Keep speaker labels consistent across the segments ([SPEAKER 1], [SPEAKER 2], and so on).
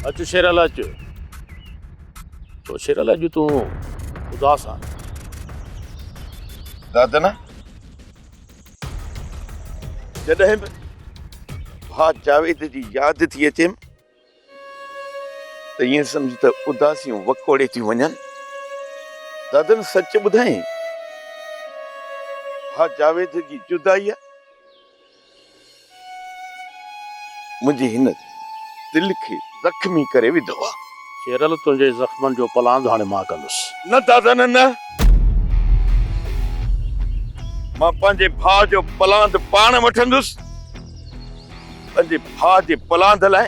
[SPEAKER 1] अचु शेरल अचु। तो शेरल अॼु तूं उदास आहे।
[SPEAKER 2] दादन जॾहिं बि भाउ जावेद जी यादि थी अचे त ईअं सम्झ त उदासियूं वकोड़े थियूं वञनि। दादन सच ॿुधाई भाउ जावेद जी जुदाई मुंहिंजी हिन दिल खे ज़ख़्मी करे विधो आहे।
[SPEAKER 1] शेरल तुंहिंजे ज़ख़्मनि जो पलांद हाणे मां कंदुसि।
[SPEAKER 2] न दादन न, मां पंहिंजे भाउ जो पलांद पाण वठंदुसि। पंहिंजे भाउ जे पलांद लाइ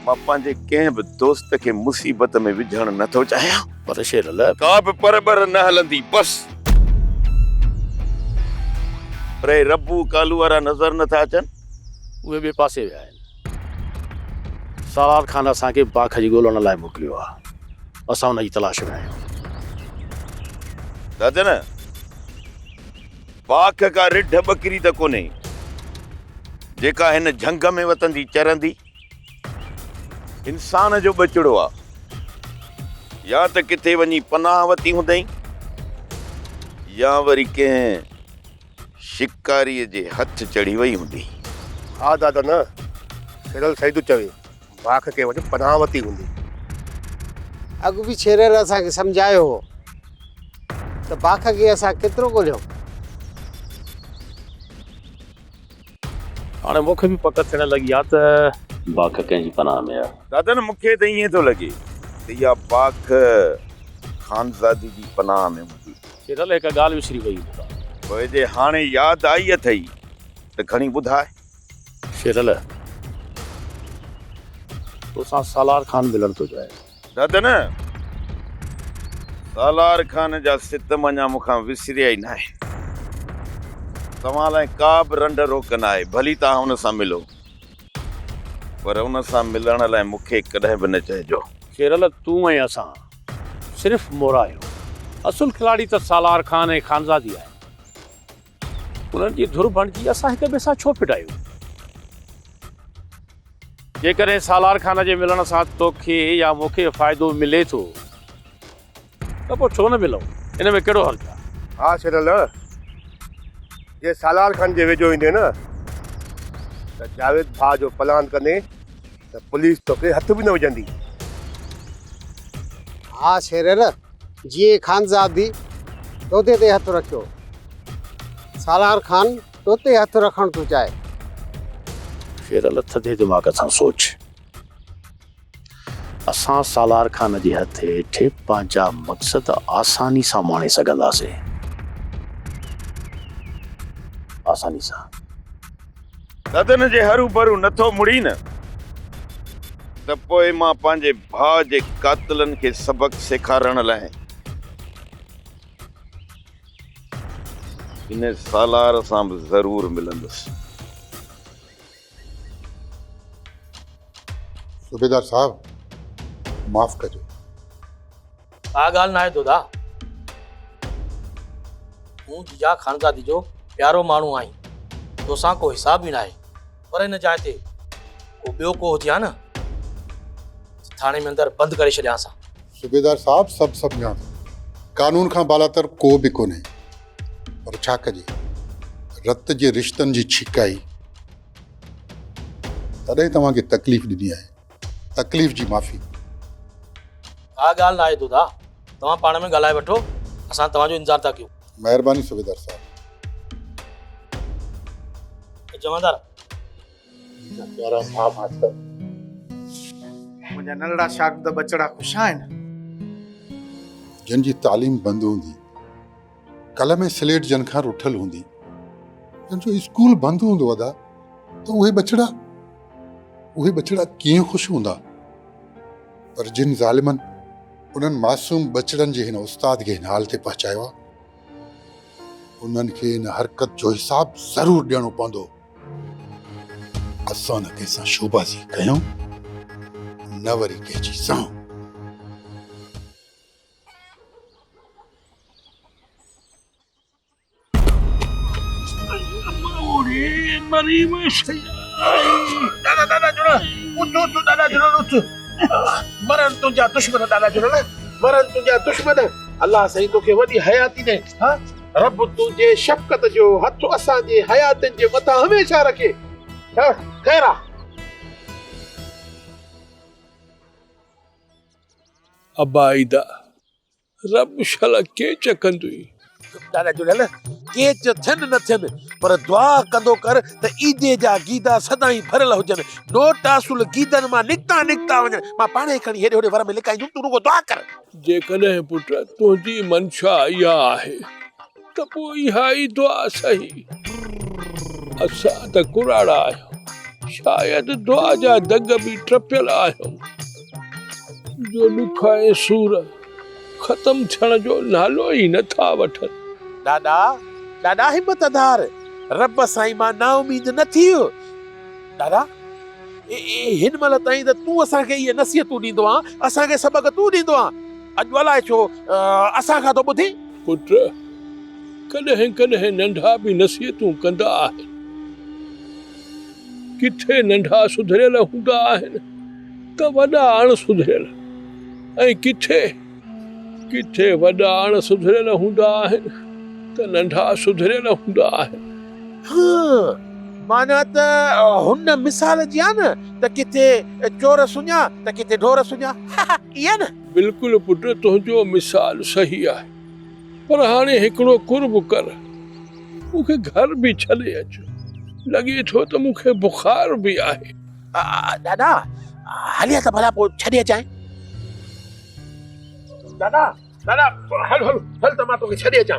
[SPEAKER 2] मां पंहिंजे कंहिं बि दोस्त खे मुसीबत में विझणु नथो चाहियां।
[SPEAKER 1] पर शेरल
[SPEAKER 2] का बि परबर न हलंदी बस। पर रब्बू कालू वारा नज़र नथा अचनि।
[SPEAKER 1] उहे ॿिए पासे विया आहिनि। सालार ख़ान असांखे बाख जी ॻोल्हण लाइ मोकिलियो आहे। असां हुन जी तलाश में आहियूं।
[SPEAKER 2] दादा न बाख का रिढ बकरी त कोन्हे जेका हिन झंग में वतंदी चरंदी। इंसान जो बचड़ो आहे। या त किथे वञी पनाह वती हूंदई या वरी कंहिं शिकारीअ जे हथ चढ़ी वई हूंदी।
[SPEAKER 3] हा दादा न शेरल सही थो चवे। बाख के वटि पनाह वती हूंदी।
[SPEAKER 4] अॻु बि शेरल असांखे सम्झायो हो त बाख खे असां केतिरो ॻोल्हियूं।
[SPEAKER 1] हाणे मूंखे बि पक थियण लॻी आहे त बाख कंहिंजी पनाह में आहे।
[SPEAKER 2] दादा न मूंखे त ईअं थो लॻे त इहा बाख खानज़ादी जी पनाह में हूंदी।
[SPEAKER 1] शेरल हिकु ॻाल्हि विसरी वई।
[SPEAKER 2] पोइ जे हाणे यादि आई अथई त खणी ॿुधाए।
[SPEAKER 1] शेरल तोसां सालार ख़ान मिलण थो चाहे।
[SPEAKER 2] दादा न सालार ख़ान जा सितम अञा मूंखां विसरिया ई न आहे। तव्हां लाइ का बि रंड रोक न आहे। भली तव्हां हुन सां मिलो पर हुन सां मिलण लाइ मूंखे कॾहिं बि न चइजो।
[SPEAKER 1] शेरल तूं ऐं असां सिर्फ़ु मोरा आहियूं। असुल खिलाड़ी त सालार ख़ान ऐं खानज़ादी आहे। उन्हनि जी धुर बणिजी असां हिक ॿिए सां छो फिटायूं। जेकॾहिं सालार ख़ान जे मिलण सां तोखे या मूंखे फ़ाइदो मिले थो त पोइ छो न मिलूं। इन में कहिड़ो हर्ज़ु आहे।
[SPEAKER 3] हा शेरल जे सालार खान जे वेझो ईंदे न त जावेद भाउ जो पलान कंदे त पुलिस तोखे हथ बि न विझंदी।
[SPEAKER 4] हा शेरल जीअं खानज़ादी तोते ते हथ रखियो सालार ख़ान तोते हथ रखणु थो चाहे।
[SPEAKER 1] शेरल थधे दिमाग़ सां सोच। असां सालार ख़ान जे हथ हेठि पंहिंजा मक़सद आसानी सां माणे सघंदासीं। आसानी सां।
[SPEAKER 2] दादन जे हरू भरू नथो मुड़ी न त पोइ मां पंहिंजे भाउ जे कातिलनि खे सबक सेखारण लाइ इन सालार सां बि ज़रूर मिलंदुसि।
[SPEAKER 5] सूबेदार साहब माफ़ कजो।
[SPEAKER 6] का ॻाल्हि न आहे दोदा। तूं जीजा खानज़ादी जो प्यारो माण्हू आहीं। तोसां को हिसाब बि न आहे। पर हिन जाइ ते को ॿियो को हुजे हा न थाणे में अंदरि बंदि करे छॾियांसि।
[SPEAKER 5] सूबेदार साहब सभु ॼाण कानून खां बालातर को बि कोन्हे। पर छा कजे रत जे रिश्तनि जी छिकाई तॾहिं तव्हांखे तकलीफ़ ॾिनी आहे। तकलीफ़ जी माफ़ी।
[SPEAKER 6] का ॻाल्हि न आहे दोदा। तव्हां पाण में ॻाल्हाए वठो। असां तव्हांजो इंतज़ारु था कयूं।
[SPEAKER 5] महिरबानी सूबेदार साहब।
[SPEAKER 6] जमादार
[SPEAKER 7] मुंहिंजा नंढड़ा शागिर्द बचड़ा ख़ुशि आहिनि।
[SPEAKER 5] जिन जी तालीम बंदि हूंदी कल में स्लेट जन खां रुठल हूंदी जिन जो स्कूल बंदि हूंदो अदा त उहे बचड़ा कीअं ख़ुशि हूंदा। पर जिन ज़ालिमनि उन्हनि मासूम बचड़नि जे हिन उस्ताद खे हिन हाल ते पहुचायो आहे उन्हनि खे हिन हरकत जो हिसाब ज़रूरु ॾियणो पवंदो। असां न कंहिंसां शोबाज़ी कयूं न वरी कंहिंजी सां।
[SPEAKER 3] दादा जुड़ो उठो दादा जुड़ो
[SPEAKER 8] मरन तुंहिंजा दुश्मन ॾाढा जुड़ल मरन तुंहिंजा दुश्मन अलाह साईं तोखे वॾी हयाती ॾे हा रब तुंहिंजे शफ़क़त जो हथ असांजे हयातनि जे मथां हमेशह रखे ख़ैर आहे
[SPEAKER 1] अबाइदा रब शला के चकंदुई
[SPEAKER 8] ॾाढा जुड़ियल केच थियनि न थियनि पर दुआ कंदो कर त ईदे जा गीदा सदाई भरियल हुजनि नोट असुल गीदनि मां निकिता वञनि मां पाणे खणी हेॾे होॾे वर में लिकाईंदुमि तूं रुगो दुआ कर
[SPEAKER 1] जेकॾहिं पुट तुंहिंजी मंशा इहा आहे त पोइ इहा ई दुआ सही असां त कुराड़ा आहियूं शायदि दुआ जा दग बि टपियल आहियूं जो ॾुख ऐं सूर ख़तम थियण जो नालो ई नथा वठनि
[SPEAKER 8] ॾाढा हिमतदार रब साईं मां नाउमीद न थियो दादा हिन महिल ताईं त तूं असांखे इहे नसीहतूं ॾींदो आहे असांखे सबक़ तूं ॾींदो आहे अॼु अलाए छो असांखां थो ॿुधी
[SPEAKER 1] पुट कॾहिं कॾहिं नंढा बि नसीहतूं कंदा आहिनि किथे नंढा सुधरियल हूंदा आहिनि त वॾा अणसुधरियल ऐं किथे वॾा अणसुधरियल हूंदा आहिनि त नंढा सुधरियल हूंदा आहिनि
[SPEAKER 8] माना त हुन मिसाल जी आहे न त किथे चोर सुञा त किथे ढोर सुञा इहा न
[SPEAKER 1] बिल्कुलु पुट तुंहिंजो मिसाल सही आहे पर हाणे हिकिड़ो कुर्ब कर मूंखे घर बि छॾे अचो लॻे थो त मूंखे बुखार बि आहे
[SPEAKER 8] दादा हलिया त भला पोइ छॾे अचां दादा हल त मां तोखे छॾे अचां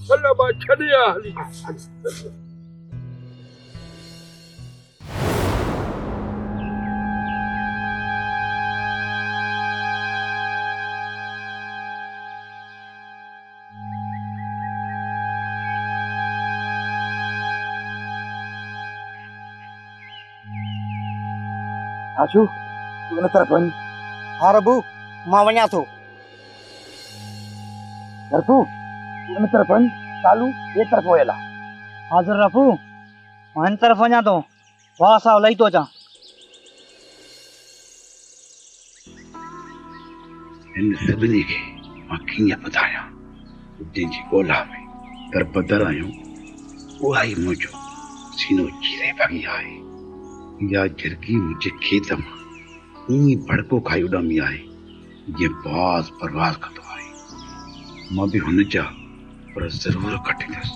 [SPEAKER 8] हल
[SPEAKER 1] मां छॾे आ हली
[SPEAKER 7] आशू तूं इन तरफ़ वञ
[SPEAKER 4] हा रबू मां वञा थो
[SPEAKER 7] रफू तूं इन तरफ़ वञ चालू ये तरफ़ हुयल आहे
[SPEAKER 9] हाज़िर रफू मां हिन तरफ़ वञा थो वाह सां लही थो अचां
[SPEAKER 10] हिन सभिनी खे मां कीअं ॿुधायां जंहिंजी ॻोल्हा में दरबदर आहियूं उहा ई मुंहिंजो सीनो चीरे भॻी आहे या झिरकी मुंहिंजे खेत मां ईअं भड़को खाई उॾामी आहे जीअं बाज़ परवाज़ कंदो आहे मां बि हुन जा पर ज़रूरु कटींदुसि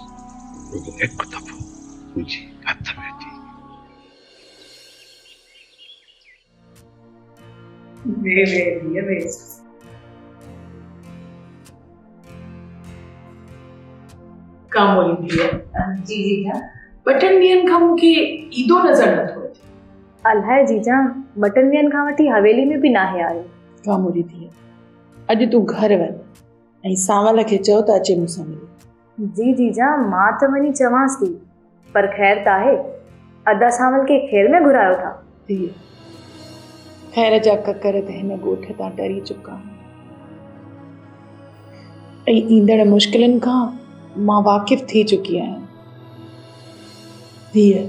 [SPEAKER 10] रुगो हिकु दफ़ो मुंहिंजे हथ में अचे
[SPEAKER 11] कामोली भैया जी जीजा बटन ॾींहंनि खां मूंखे ईदो नज़र नथो अचे
[SPEAKER 12] अलाए जीजा बटन ॾींहंनि खां वठी हवेली में बि नाहे आयो
[SPEAKER 11] कामोली भैया अॼु तूं घर वञ ऐं सावल खे चओ त अचे मूंसां मिले
[SPEAKER 12] जी जीजा मां त वञी चवांसि थी पर ख़ैर त आहे अदा सावल खे खेर में घुरायो था
[SPEAKER 11] धीअ ख़ैर जा ककर त हिन ॻोठ तां डरी चुका आहिनि ऐं ईंदड़ मुश्किलनि खां मां वाक़िफ़ थी चुकी आहियां धीअ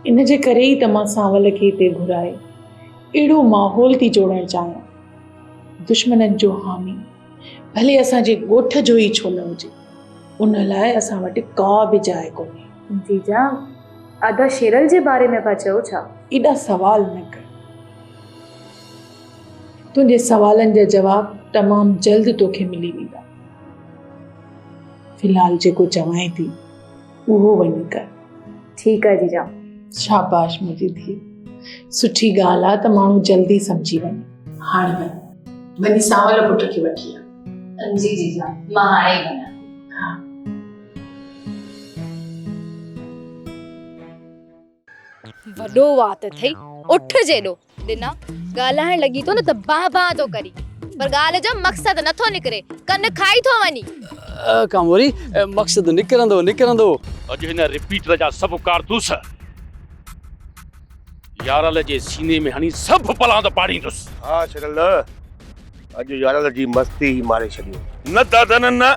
[SPEAKER 11] इन जे करे ई त मां सावल खे हिते घुराए अहिड़ो माहौल थी जोड़णु चाहियां दुश्मननि जो हामी भले असांजे ॻोठ जो ई छो न हुजे उन लाइ असां वटि का बि जाइ कोन्हे
[SPEAKER 12] जीजा अदा शेरल जे बारे में पिया चओ छा
[SPEAKER 11] एॾा सवाल न कर तुंहिंजे सवालनि जा जवाब तमामु जल्द तोखे मिली वेंदा फ़िलहाल जेको चवां थी उहो वञी कर
[SPEAKER 12] ठीकु आहे जीजा
[SPEAKER 11] शाबाश मुंहिंजी धीउ सुठी ॻाल्हि आहे त माण्हू जल्दी सम्झी वञे हाणे वञी सावल पुट खे वठी आ
[SPEAKER 12] जी जीजा मां हाणे ई वञा
[SPEAKER 11] हा
[SPEAKER 13] वॾो वात थई उठ जेॾो ॾिना ॻाल्हाइण लॻी थो न त बा थो करी पर ॻाल्हि जो मक़सदु नथो निकिरे कन खाई थो वञी
[SPEAKER 14] कामोरी मक़सदु निकिरंदो
[SPEAKER 1] अॼु हिन रिपीटर जा सभु कारतूस यारल जे सीने में हणी सभु पलांद पाड़ींदुसि
[SPEAKER 3] हा शरल अॼु यारल जी मस्ती ही मारे छॾियो
[SPEAKER 2] न दादा न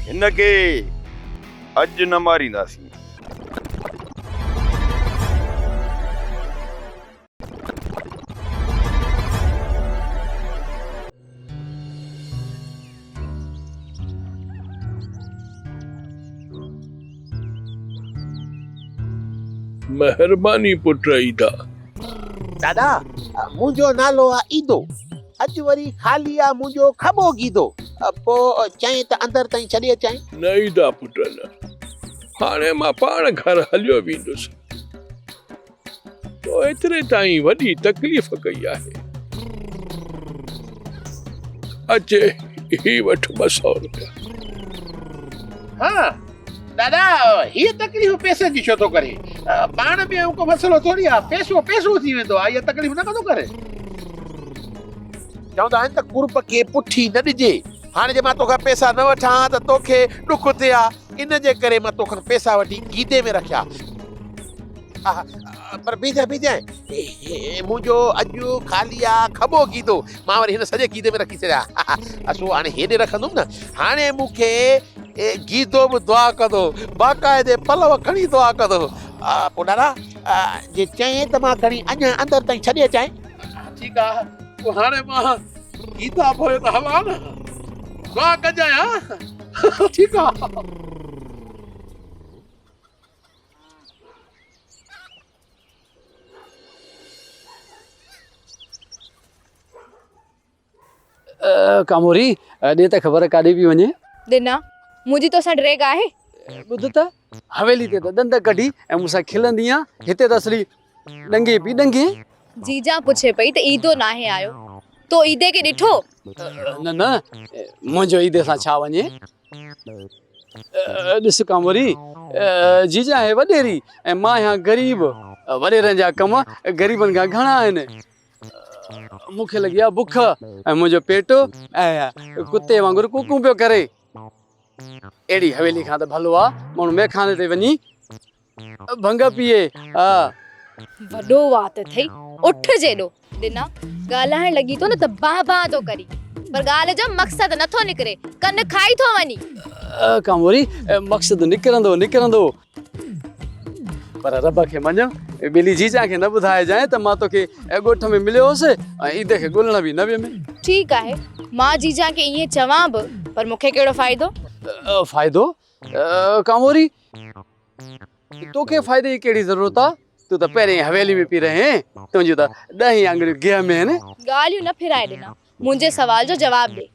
[SPEAKER 2] हिनखे अॼु न मारींदासीं
[SPEAKER 1] महिरबानी पुट ईदा।
[SPEAKER 8] दादा मुंहिंजो नालो आहे ईदो। अॼु वरी ख़ाली आहे मुंहिंजो खॿो गीदो। पोइ चई त अंदरि ताईं छॾे अचां।
[SPEAKER 1] न ईदा पुट न, हाणे मां पाण घर हलियो वेंदुसि। तो एतिरे ताईं वॾी तकलीफ़ कई आहे। अचे ही वठ 200 रुपया।
[SPEAKER 8] हाँ दादा हीअ तकलीफ़ पैसे जी छो थो करे? पाण में को मसलो थोड़ी आहे। पैसो पैसो थी वेंदो आहे। इहा तकलीफ़ न कंदो करे। चवंदा आहिनि त कुर्ब खे पुठी न ॾिजे। हाणे जे मां तोखां पैसा न वठां त तोखे ॾुख थिए हा। इन जे करे मां तोखां पैसा वठी गीदे में रखिया। पर बीजाए मुंहिंजो अॼु ख़ाली आहे खॿो गीदो। मां वरी हिन सॼे गीदे में रखी छॾिया। असो हाणे हेॾे रखंदुमि न। हाणे मूंखे गीदो बि दुआ कंदो, बाक़ाइदे पलव खणी दुआ कंदो। पोइ दादा जे चई त मां खणी अञा अंदरि ताईं छॾे अचां। ठीकु आहे। पोइ हाणे मां गीता पोइ त हलां न, दुआ कजां। ठीकु आहे।
[SPEAKER 14] कामोरी ॾे त ख़बर काॾे पई वञे।
[SPEAKER 13] दिना मुंहिंजी तोसां ड्रेग आहे।
[SPEAKER 14] ॿुध त हवेली ते त ॾंद कढी ऐं मूंसां खिलंदी आहे। हिते त असली डंगे पई डंगे।
[SPEAKER 13] जीजा पुछे पई त ईदो नाहे आयो, तो ईदे खे ॾिठो?
[SPEAKER 14] न न मुंहिंजो ईदे सां छा वञे। ॾिस कामोरी, जीजा आहे वॾेरी ऐं मां आहियां ग़रीब। वॾेरनि जा कम ग़रीबनि खां घणा आहिनि। मूंखे लॻी आहे बुख ऐं मुंहिंजो पेट कुते वांगुरु कुकू पियो करे। अहिड़ी हवेली खां त भलो आहे माण्हू मैखाने ते वञी भंग पीए।
[SPEAKER 13] वॾो वात अथई, उठ जेॾो। दिना ॻाल्हाइण लॻी तो न त बा तो करी, पर ॻाल्हि जो मक़सद नथो निकिरे, कन खाई थो वञी।
[SPEAKER 14] कामोरी मक़सद निकिरंदो निकिरंदो, पर रब खे मञ ॿिली जीजा खे न ॿुधाइजांइ त मां तोखे ॻोठ में मिलियो हुउसि ऐं ईद खे ॻोल्हण बि न वियमि।
[SPEAKER 13] ठीकु आहे, मां जीजा खे ईअं चवां बि, पर मूंखे कहिड़ो फ़ाइदो?
[SPEAKER 14] फ़ाइदो? कामोरी तोखे फ़ाइदे जी कहिड़ी ज़रूरत आहे? तूं त पहिरें हवेली में पई रहे, तुंहिंजियूं त 10 आङुरियूं गिह में आहिनि।
[SPEAKER 13] ॻाल्हियूं न फिराए ॾिना, मुंहिंजे सवाल जो जवाबु ॾे।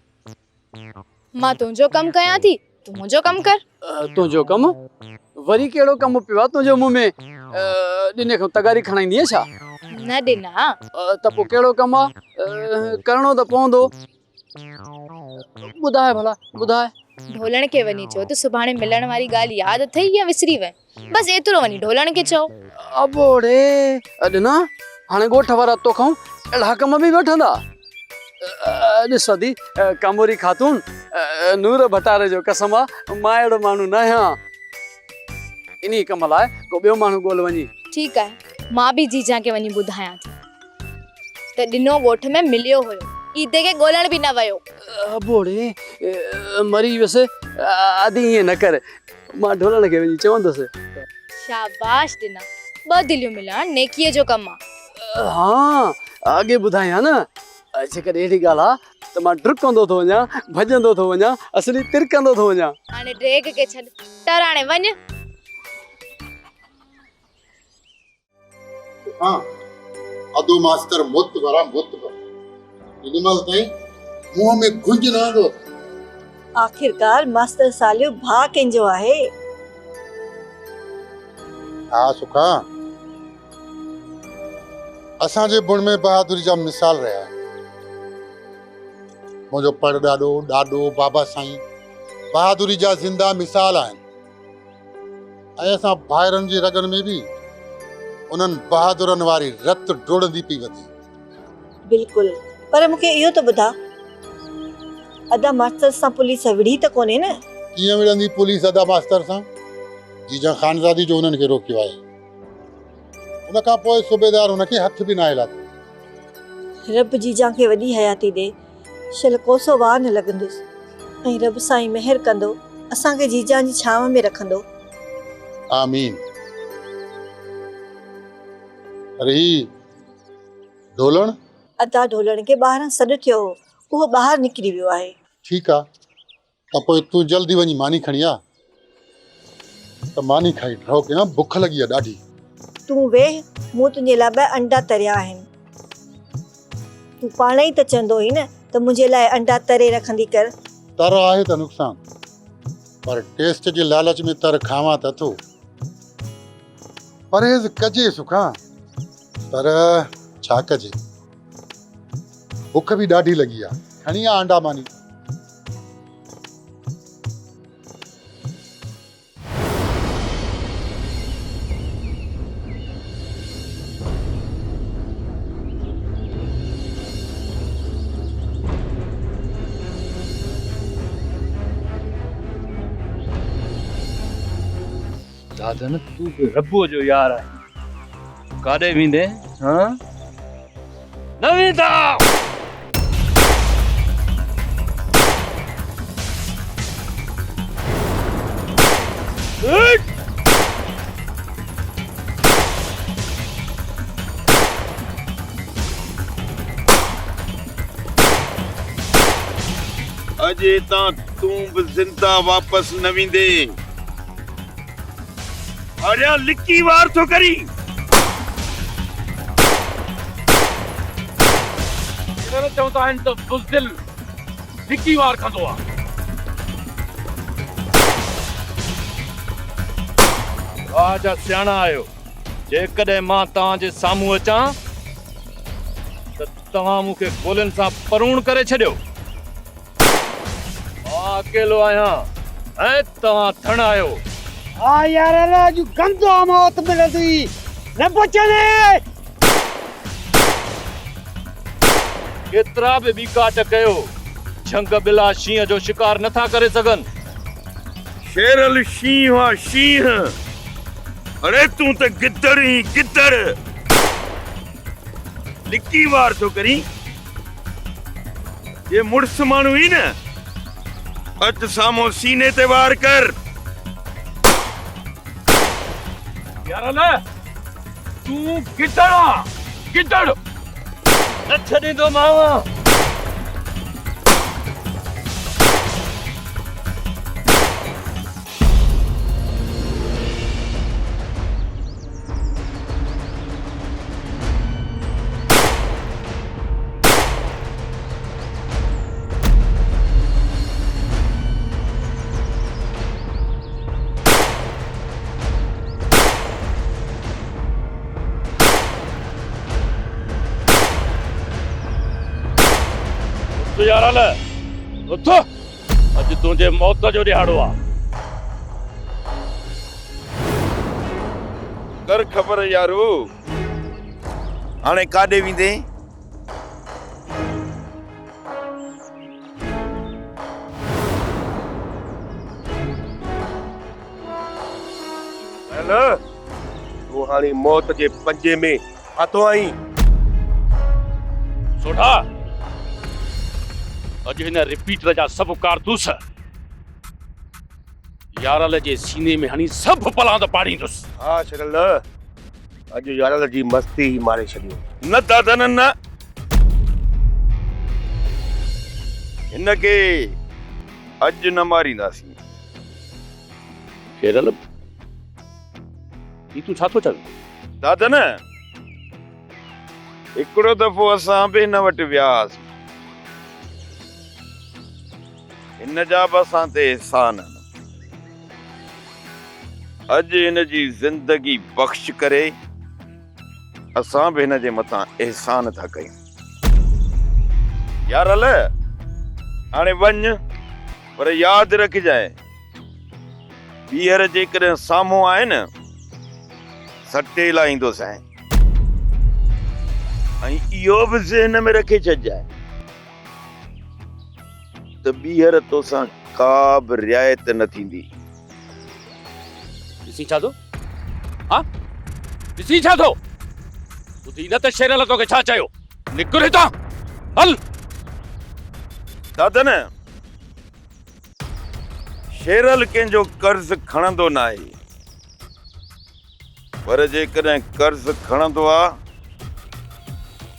[SPEAKER 13] मां तुंहिंजो कमु कयां थी, तूं मुंहिंजो कमु कर।
[SPEAKER 14] तुंहिंजो कमु? वरी कहिड़ो कमु पियो आहे तुंहिंजो मुंहुं में? ॾिने खां तगारी खणाईंदीअ छा?
[SPEAKER 13] न ॾिना।
[SPEAKER 14] त पोइ कहिड़ो कमु आहे? करिणो त पवंदो। ॿुधाए भला ॿुधाए।
[SPEAKER 13] ढोलण खे वञी चओ त सुभाणे मिलण वारी ॻाल्हि यादि अथई या विसरी वई? बसि एतिरो वञी ढोलण खे चओ।
[SPEAKER 14] अबोड़े ॾिना हाणे ॻोठ वारा तोखां अहिड़ा कम बि वठंदा। ॾिस दी कामोरी ख़ातून, नूर भटारे जो कसम आहे मां अहिड़ो माण्हू न आहियां। इन कम लाइ को ॿियो माण्हू ॻोल्ह वञी। ठीकु आहे,
[SPEAKER 13] मां बि जीजा खे वञी ॿुधायां थी त ॾिनो ॻोठ में मिलियो हुयो, ईदे खे ॻोल्हण बि न वियो।
[SPEAKER 14] अबोड़े मरी वियुसि। आदि ईअं न कर, मां ढोलण खे वञी चवंदुसि।
[SPEAKER 13] शाबाश ॾिना, 2 दिलियूं मिलण नेकीअ जो कमु आहे।
[SPEAKER 14] हाँ अॻे ॿुधायां न, जेकॾहिं अहिड़ी ॻाल्हि आहे त मां डुकंदो थो वञा, भॼंदो थो वञा, असली तिरकंदो थो वञा।
[SPEAKER 13] हाणे ड्रेग खे छॾ, टराणे वञ।
[SPEAKER 5] हाँ अदो मास्टर मुत भरा मुत भरा इनमल ताईं मुंह में गुंज न आंदो।
[SPEAKER 15] आखिरकार मास्टर सालियो भाउ कंहिंजो आहे?
[SPEAKER 5] हा सुखा, असांजे बुण में बहादुरी जा मिसाल रहिया आहिनि। मुंहिंजो पड़ ॾाॾो ॾाॾो बाबा साईं बहादुरी जा ज़िंदा मिसाल आहिनि, ऐं असां भाइरनि जी रगनि में बि उन्हनि बहादुरनि वारी रत डोड़ंदी पई वधे।
[SPEAKER 15] बिल्कुलु, पर मूंखे इहो त ॿुधा, अदा मास्टर सां पुलिस विढ़ी त कोन्हे न?
[SPEAKER 5] कीअं विढ़ंदी पुलिस अदा मास्टर सां? जीजा ख़ानज़ादी जो उन्हनि खे रोकियो आहे। उन खां पोइ सूबेदार उनखे हथ बि न हिलायो।
[SPEAKER 15] रब जीजा खे वॾी हयाती ॾे, शल कोसो वार न लॻंदुसि, ऐं रब साईं महिर कंदो, असांखे जीजा जी छांव में रखंदो।
[SPEAKER 5] आमीन। अरे ढोलण?
[SPEAKER 15] अदा ढोलण खे ॿाहिरां सॾु थियो हो, उहो ॿाहिरि निकिरी वियो आहे।
[SPEAKER 5] ठीकु आहे, त पोइ तूं जल्दी वञी मानी खणी आ, त मानी खाई ड्रॉ कयां, बुख लॻी आहे ॾाढी।
[SPEAKER 15] तूं वेह, मूं तुंहिंजे लाइ 2 अंडा तरिया आहिनि। तूं पाण ई त चवंदो हुई न त मुंहिंजे लाइ अंडा तरे रखंदी कर।
[SPEAKER 5] तर आहे त नुक़सान, पर टेस्ट जे लालच में तर खावां त थो। परहेज़ कजे सुखा, पर छा कजे, बुख बि ॾाढी लॻी आहे। खणी आ अंडा मानी।
[SPEAKER 16] दादन तू बि रब्बो जो यार आहे, काॾे वेंदे? हाँ न वेंदा।
[SPEAKER 2] अजे तां तूं बि जिंदा वापस न वेंदे। अरे लिकी वार तो करी।
[SPEAKER 8] इधर चवंदा आहिनि त बुज़दिल लिकी वार कंदो आहे।
[SPEAKER 16] वाह जा सियाणा आहियो। जेकॾहिं मां तव्हांजे साम्हूं अचां त तव्हां मूंखे गोलियुनि सां परूण करे छॾियो। मां अकेलो आहियां ऐं तव्हां थण आहियो।
[SPEAKER 4] हाँ यार अॼु गंदो मौत मिलंदी न बचने।
[SPEAKER 16] केतिरा बि बीकाट कयो, झंग बिला शींहं जो शिकार नथा करे सघनि।
[SPEAKER 2] शेरल शींहं आहे शींहं। अरे तूं त गिदड़ ही गिदड़। लिकी वार तो करी। ये मुड़स माण्हू ही न, अच साम्हूं सीने ते वार कर।
[SPEAKER 8] यार तू गिदड़ आ, गिदड़
[SPEAKER 16] न छॾींदो मावा।
[SPEAKER 8] यार उथ, अॼु तुंहिंजे मौत जो ॾियारो आहे।
[SPEAKER 2] कर ख़बर यारो। हाणे काॾे वेंदे?
[SPEAKER 3] न तूं हाणे मौत जे पंजे में फाथो आहीं।
[SPEAKER 8] सोढा, अॼु हिन रिपीटर जा सभु कारतूस यारल जे सीने में हणी सभु पलांद पाड़ींदुसि।
[SPEAKER 3] हा शरल, अॼु यारल जी मस्ती ही मारे छॾियो।
[SPEAKER 2] न दादा न, हिनखे अॼु न मारींदासीं।
[SPEAKER 8] शेरल, तूं छा थो चवे?
[SPEAKER 2] दादा न, हिकिड़ो दफ़ो असां बि हिन वटि वियासीं। हिन जा बि असां ते एहसान आहिनि। अॼु हिन जी ज़िंदगी बख़्श करे असां बि हिन जे मथां एहसान था कयूं। यार हल हाणे वञ, पर यादि रखजांइ ॿीहर जेकॾहिं साम्हूं आहे न सटे लाहींदुसि ऐं इहो बि ज़हन में रखे छॾिजांइ त ॿीहर तोसां का बि रिआयत न थींदी।
[SPEAKER 8] ॾिसी छा थो? हा ॾिसी छा थो? ॿुधी न त शेरल तोखे छा चयो? निकिर हितां, हल।
[SPEAKER 2] दादा न, शेरल कंहिंजो कर्ज़ खणंदो न आहे, पर जेकॾहिं कर्ज़ खणंदो आहे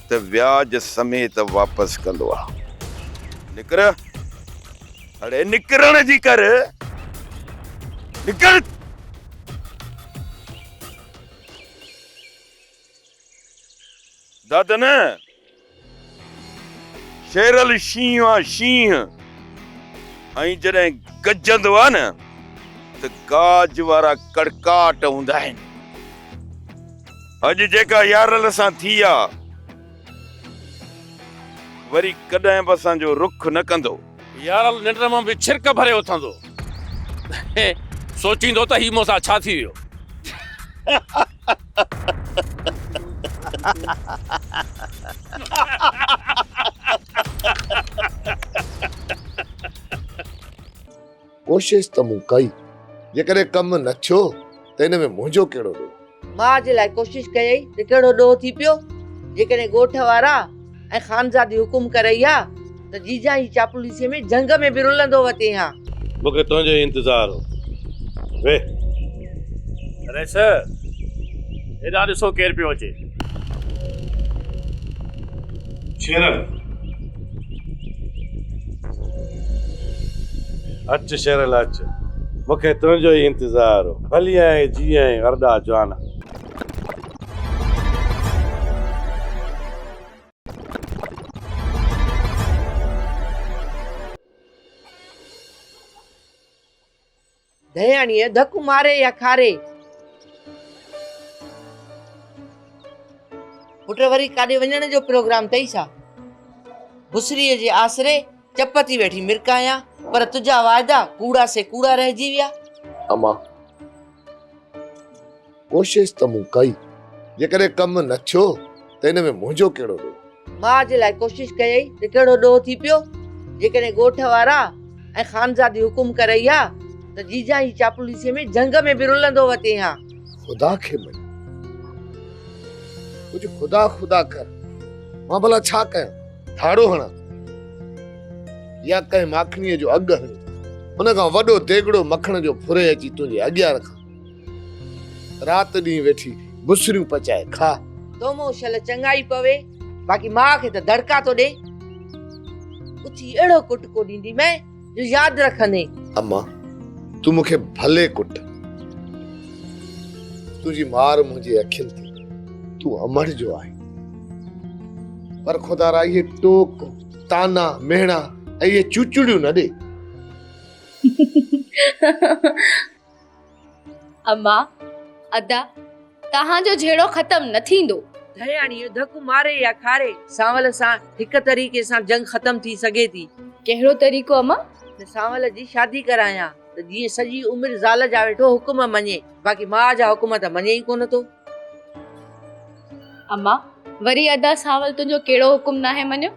[SPEAKER 2] त व्याज समेत वापसि कंदो आहे। निकिर, अड़े निकिरण जी कर, निकिर। दादा न शेरल शींह आहे शींह ऐं जॾहिं गजंदो आहे न त गाज वारा कड़काट हूंदा आहिनि। अॼु जेका यारल सां थी आहे वरी कॾहिं बि असांजो रुख न कंदो।
[SPEAKER 8] यारल निंड मां बि छिरक भरे उथंदो, सोचींदो त ही मूंसां छा थी वियो।
[SPEAKER 3] कोशिश त मूं कई, जेकॾहिं कमु न थियो त हिन में मुंहिंजो कहिड़ो ॾोह।
[SPEAKER 17] मां जे लाइ कोशिश कयई त कहिड़ो ॾोह थी पियो। जेकॾहिं ॻोठ वारा ऐं ख़ानज़ादी हुकुम करई हा त जीजा जी चापलूसीअ में जंग में बि रुलंदो वते हा।
[SPEAKER 16] मूंखे तुंहिंजो इंतज़ार हो। वे
[SPEAKER 6] नरेश, हेॾा ॾिसो केरु पियो अचे।
[SPEAKER 16] शेरल, अच शेरल अच, मूंखे तुंहिंजो ई इंतज़ार हो। भली आहीं जी आहीं अरड़ा जवाना।
[SPEAKER 17] दयाणीअ धकु मारे या खारे पुट वरी काॾे वञण जो प्रोग्राम अथई छा? भुसरीअ जे आसरे चप थी वेठी मिरकायां, पर तुंहिंजा वाइदा कूड़ा से कूड़ा रहिजी विया।
[SPEAKER 3] अम्मा, कोशिश त मूं कई, जेकॾहिं कमु न थियो त हिन में मुंहिंजो कहिड़ो ॾोह।
[SPEAKER 17] मां जे लाइ कोशिश कयई त कहिड़ो ॾोह थी पियो। जेकॾहिं ॻोठ वारा ऐं ख़ानज़ादी हुकुम करई हा त जीजा जी चापलूसीअ में जंग में बि रुलंदो वते हा।
[SPEAKER 3] खुदा खे मञ, कुझु खुदा खुदा कर। मां भला छा कयां? धाड़ो हणां या कंहिं माखणीअ जो अघु हणी उन खां वॾो देगड़ो मखण जो फुरे अची तुंहिंजे अॻियां रखां? राति ॾींहुं वेठी बुसरियूं पचाए खा।
[SPEAKER 17] तो मो शल चङाई पवे, बाक़ी मां खे त दड़का तो ॾे। उथी अहिड़ो कुटको ॾींदी मैं जो यादि रखंदे।
[SPEAKER 3] अम्मा, तूं मूंखे भले कुट, तुंहिंजी मार मुंहिंजी अखियुनि ते, तूं अमर जो आहे। पर खुदा रा इहे टोक ताना मेहणा ऐं इहे चूचड़ियूं न ॾे।
[SPEAKER 13] अम्मा, अदा तव्हांजो झेड़ो ख़तम न थींदो।
[SPEAKER 17] दयाणीअ धकु मारे या खारे सांवल सां हिक तरीक़े सां जंग ख़तम थी सघे थी।
[SPEAKER 13] कहिड़ो तरीक़ो अम्मा?
[SPEAKER 17] सांवल जी शादी करायां त जीअं सॼी उमिरि ज़ाल जा वेठो हुकुम मञे, बाक़ी मां जा हुकुम त मञे ई कोन थो।
[SPEAKER 13] अम्मा, वरी अदा सांवल तुंहिंजो कहिड़ो हुकुम नाहे मञियो?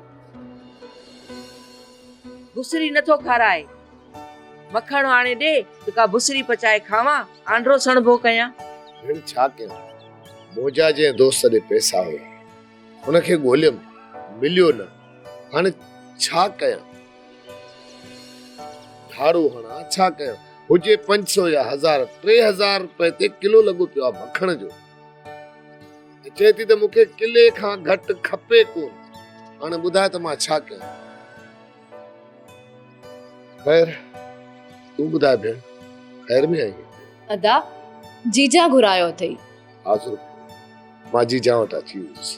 [SPEAKER 17] भुसरी नथो खाराए, मखण आणे ॾे त का भुसरी पचाए खावां, आंड्रो सणभो कयां।
[SPEAKER 3] भेण छा कयां? मोजा जे दोस्त ॾे पैसा हुया, हुनखे ॻोल्हियमि, मिलियो न। हाणे छा कयां? धाड़ो हणां, छा कयां? हुजे 500 या 1000, 3000 रुपए ते किलो लॻो पियो आहे मखण जो। चए थी त मूंखे किले खां घटि खपे कोन। हाणे ॿुधाए त मां छा कयां? ख़ैर, तूं ॿुधाए भेण, ख़ैर में आई?
[SPEAKER 13] अदा, जीजा घुरायो अथई।
[SPEAKER 3] हाज़ुर, मां जीजा वटि अची वियुसि।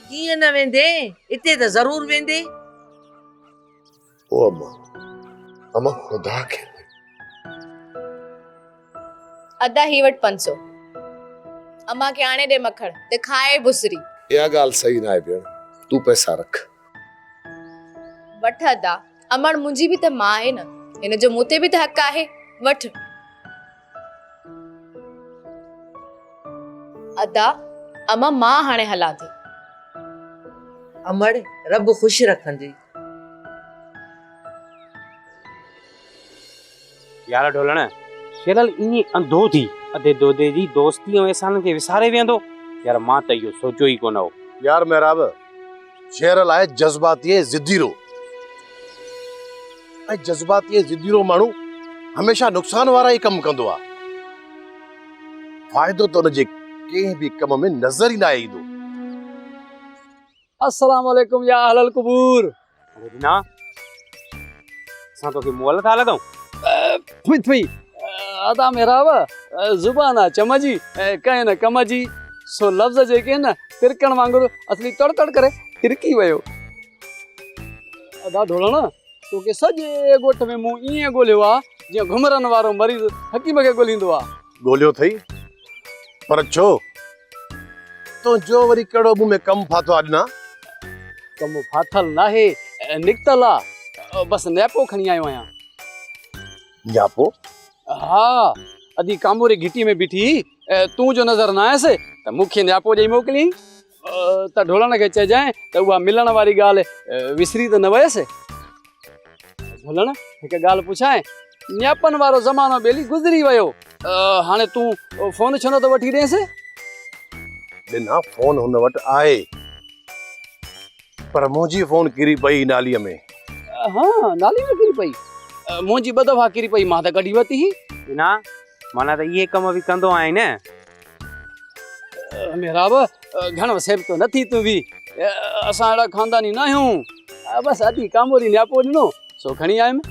[SPEAKER 17] कीअं न वेंदे? इते त ज़रूर वेंदे।
[SPEAKER 3] ओ अम्मा, अम्मा खुदा खे
[SPEAKER 13] अदा ही वटि 500। अम्मा खे आणे ॾे मखण ते खाए भुसरी।
[SPEAKER 3] इहा ॻाल्हि सही न आहे भेण, तूं पैसा रख।
[SPEAKER 13] वठ अदा, अमड़ मुंहिंजी बि त मां आहे न, हिन जो मूं ते बि त हक़ आहे। वठ अदा, अम्मा मां हाणे हलां थी।
[SPEAKER 17] अमड़, रब ख़ुशि रखंदी।
[SPEAKER 18] यार ढोलण, शेरल इनी अंधो थी अधे दोदे जी दोस्ती ऐं एहसान खे विसारे वेंदो? यार मां त इहो सोचियो ई कोन हो।
[SPEAKER 19] यार मेहराब, शेरल आहे जज़्बाती ज़िद्दीरो, ऐं जज़्बाती ज़िद्दीरो माण्हू हमेशा नुक़सान वारा ई कम कंदो आहे। फ़ाइदो त हुनजे कंहिं बि कम में नज़र ई न ईंदो।
[SPEAKER 14] अस्सलाम वालेकुम या अहलल कुबूर।
[SPEAKER 18] ना असां तोखे मोल था लॻूं?
[SPEAKER 14] थुई अदा मेहराब, ज़ुबान आहे चम जी, कहिं न कम जी। सो लफ़्ज़ जेके आहिनि न तिरकण वांगुरु असली तड़ तड़ करे तिरकी वियो। अदा ढोलण तोखे सॼे ॻोठ में मूं ईअं ॻोल्हियो आहे जीअं घुमरनि वारो मरीज़ हकीम खे ॻोल्हींदो आहे।
[SPEAKER 19] ॻोल्हियो अथई पर छो तुंहिंजो वरी कहिड़ो मूं में कमु फाथो आहे अॼु?
[SPEAKER 14] कमु फाथल नाहे, निकतल आहे। बसि नैपो खणी आयो आहियां।
[SPEAKER 19] न्यापो?
[SPEAKER 14] हा, अदी कांबोरी घिटी में बीठी तूं जो नज़र न आयसि त मूंखे न्यापो ॾेई मोकिलियईं त ढोलण खे चइजांइ त उहा मिलण वारी ॻाल्हि विसरी त न वयसि। ढोलण हिकु ॻाल्हि पुछांइ, न्यापनि वारो ज़मानो ॿेली गुज़री वियो, हाणे तूं फ़ोन छो नथो वठी ॾेसि?
[SPEAKER 19] ॾिना फोन हुन वटि आहे पर मुंहिंजी फोन किरी पई नालीअ में।
[SPEAKER 14] हा, नाली में किरी पई? मुंहिंजी 2 दफ़ा किरी पई, मां त कढी वरिती ही।
[SPEAKER 18] ना माना त इहे कम बि कंदो आहीं न?
[SPEAKER 14] मेहराब घणो सेब तो नथी तूं बि, असां अहिड़ा खानदानी न आहियूं। बसि अदी कांबोरी न्यापो ॾिनो सो खणी आयुमि।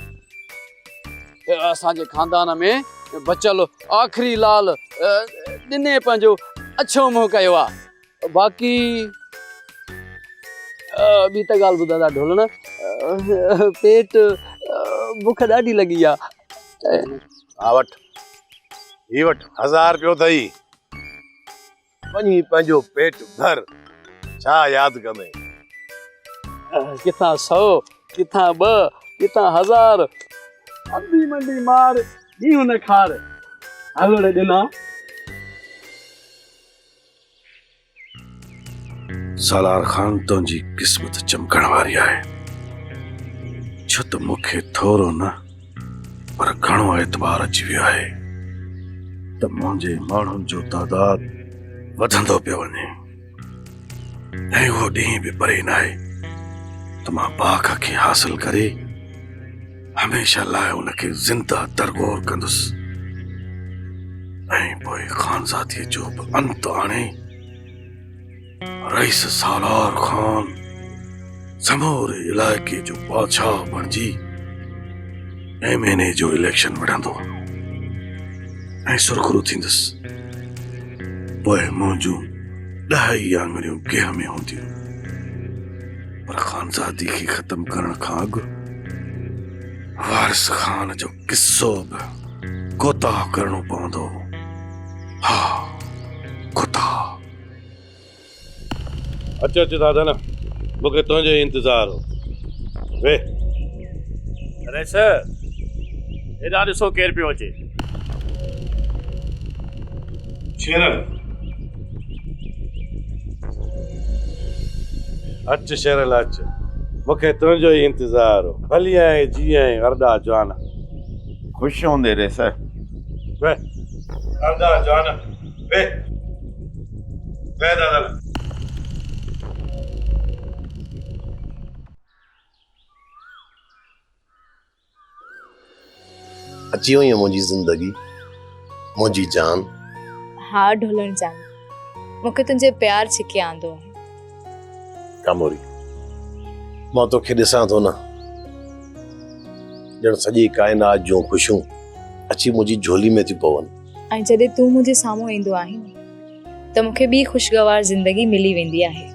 [SPEAKER 14] असांजे खानदान में बचल आख़िरी लाल ॾिने पंहिंजो अछो मुंहुं कयो आहे। बाक़ी ॿी त ॻाल्हि ॿुधां ढोलण, पेट बुख ॾाढी लॻी आहे।
[SPEAKER 19] हा वठ, ही वठ 1000 रुपयो अथई, वञी पंहिंजो पेट भर, छा यादि कंदे?
[SPEAKER 14] किथां 100, किथां 2, किथां 1000, अंधी मंडी मार ॾींहुं न खार। हलोड़े ॾिना
[SPEAKER 10] सालार खान तुंहिंजी क़िस्मत चमकण वारी आहे, छो त मूंखे थोरो न पर घणो एतबार अची वियो आहे त मुंहिंजे माण्हुनि जो तादाद वधंदो पियो वञे ऐं उहो ॾींहुं बि परे न आहे त मां बाग़ खे हासिल करे हमेशह लाइ उनखे ज़िंदा दरगोर कंदुसि ऐं पोइ ख़ानज़ादीअ जो बि अंत आणे रईस सालार खान समूरे इलाइक़े जो बादशाह बणिजी ऐं महीने जो इलेक्शन विढ़ंदो ऐं सुरखरू थींदुसि। पोइ मुंहिंजूं 10 आङुरियूं गेह में हूंदियूं, पर ख़ानज़ादी खे ख़तम करण खां अॻु वारिस खान जो किस्सो बि कोताह करणो पवंदो। हा, कोताह।
[SPEAKER 19] अच अच दादा न, मूंखे तुंहिंजो इंतज़ार हो। वे
[SPEAKER 16] अरे सर, हेॾा ॾिसो केरु पियो अचे।
[SPEAKER 19] शेरल, अच शेरल अच, मूंखे तुंहिंजो ई इंतज़ार हो। भली आहीं, जी आहीं अरदा जवान।
[SPEAKER 2] ख़ुशि हूंदे रे सर।
[SPEAKER 19] वे अरदा जवान, वे दादा। अची वई मुंहिंजी ज़िंदगी, मुंहिंजी जान।
[SPEAKER 12] हा ढोलण जान, मूंखे तुंहिंजे प्यार छिके आंदो आहे।
[SPEAKER 19] कामोरी, मां तोखे ॾिसां थो न, ॼण सॼी काइनात जूं ख़ुशियूं अची मुंहिंजी झोली में थियूं पवनि।
[SPEAKER 12] ऐं जॾहिं तूं मुंहिंजे साम्हूं ईंदो आहीं त मूंखे ॿी ख़ुशगवार ज़िंदगी मिली वेंदी आहे।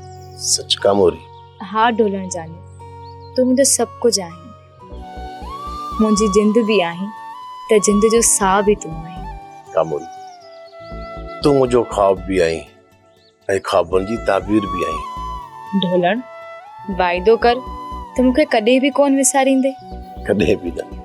[SPEAKER 19] सच कामोरी?
[SPEAKER 12] हा ढोलण जान, तूं मुंहिंजो सभु कुझु आहीं, मुंहिंजी जिंद बि आहीं त जिंद जो साह बि तूं आहीं।
[SPEAKER 19] कामोरी, तूं मुंहिंजो ख्वाब बि आहीं ऐं ख्वाबनि जी ताबीर बि आहीं।
[SPEAKER 12] ढोलण, वाइदो कर त मूंखे कॾहिं बि कोन विसारींदे।
[SPEAKER 19] कॾहिं बि न।